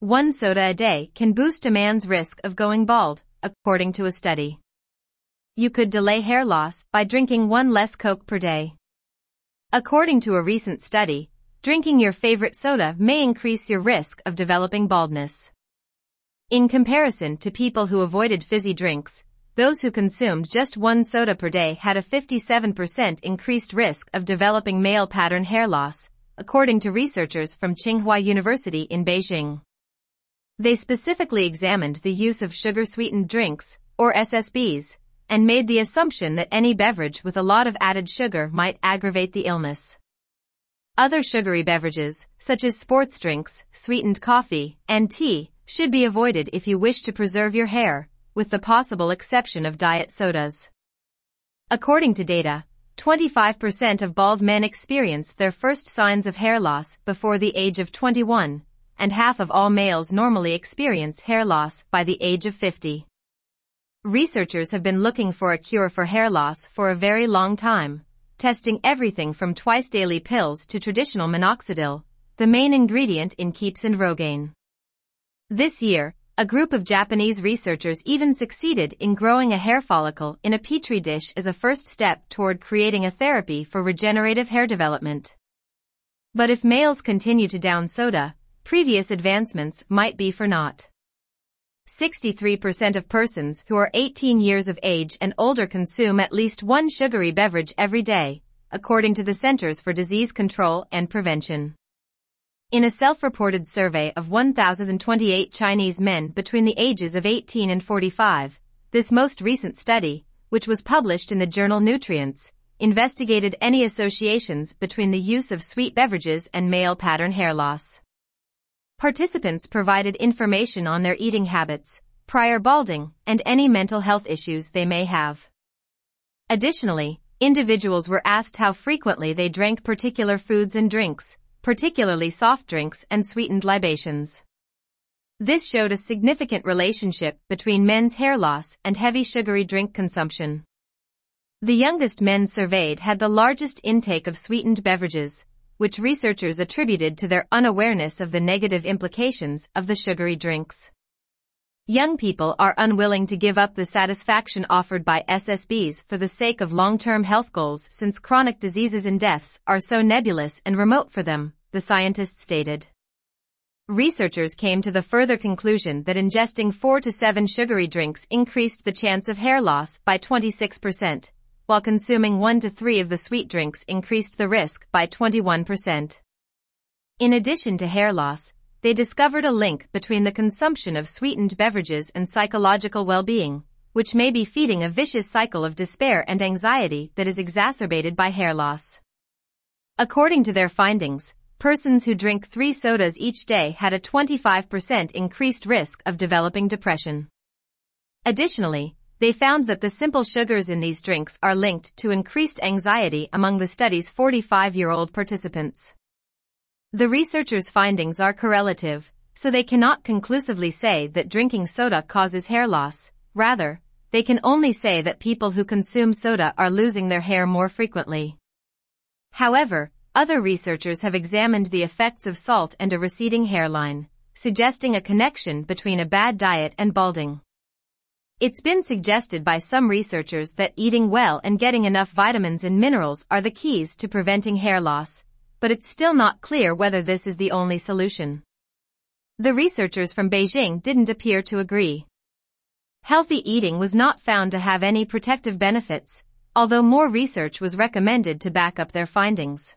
One soda a day can boost a man's risk of going bald, according to a study. You could delay hair loss by drinking one less Coke per day. According to a recent study, drinking your favorite soda may increase your risk of developing baldness. In comparison to people who avoided fizzy drinks, those who consumed just one soda per day had a 57% increased risk of developing male pattern hair loss, according to researchers from Tsinghua University in Beijing. They specifically examined the use of sugar-sweetened drinks, or SSBs, and made the assumption that any beverage with a lot of added sugar might aggravate the illness. Other sugary beverages, such as sports drinks, sweetened coffee, and tea, should be avoided if you wish to preserve your hair, with the possible exception of diet sodas. According to data, 25% of bald men experience their first signs of hair loss before the age of 21, and half of all males normally experience hair loss by the age of 50. Researchers have been looking for a cure for hair loss for a very long time, testing everything from twice-daily pills to traditional minoxidil, the main ingredient in Keeps and Rogaine. This year, a group of Japanese researchers even succeeded in growing a hair follicle in a petri dish as a first step toward creating a therapy for regenerative hair development. But if males continue to down soda, previous advancements might be for naught. 63% of persons who are 18 years of age and older consume at least one sugary beverage every day, according to the Centers for Disease Control and Prevention. In a self-reported survey of 1,028 Chinese men between the ages of 18 and 45, this most recent study, which was published in the journal Nutrients, investigated any associations between the use of sweet beverages and male pattern hair loss. Participants provided information on their eating habits, prior balding, and any mental health issues they may have. Additionally, individuals were asked how frequently they drank particular foods and drinks, particularly soft drinks and sweetened libations. This showed a significant relationship between men's hair loss and heavy sugary drink consumption. The youngest men surveyed had the largest intake of sweetened beverages, which researchers attributed to their unawareness of the negative implications of the sugary drinks. Young people are unwilling to give up the satisfaction offered by SSBs for the sake of long-term health goals since chronic diseases and deaths are so nebulous and remote for them, the scientists stated. Researchers came to the further conclusion that ingesting 4 to 7 sugary drinks increased the chance of hair loss by 26%, while consuming 1 to 3 of the sweet drinks increased the risk by 21%. In addition to hair loss, they discovered a link between the consumption of sweetened beverages and psychological well-being, which may be feeding a vicious cycle of despair and anxiety that is exacerbated by hair loss. According to their findings, persons who drink 3 sodas each day had a 25% increased risk of developing depression. Additionally, they found that the simple sugars in these drinks are linked to increased anxiety among the study's 45-year-old participants. The researchers' findings are correlative, so they cannot conclusively say that drinking soda causes hair loss. Rather, they can only say that people who consume soda are losing their hair more frequently. However, other researchers have examined the effects of salt and a receding hairline, suggesting a connection between a bad diet and balding. It's been suggested by some researchers that eating well and getting enough vitamins and minerals are the keys to preventing hair loss, but it's still not clear whether this is the only solution. The researchers from Beijing didn't appear to agree. Healthy eating was not found to have any protective benefits, although more research was recommended to back up their findings.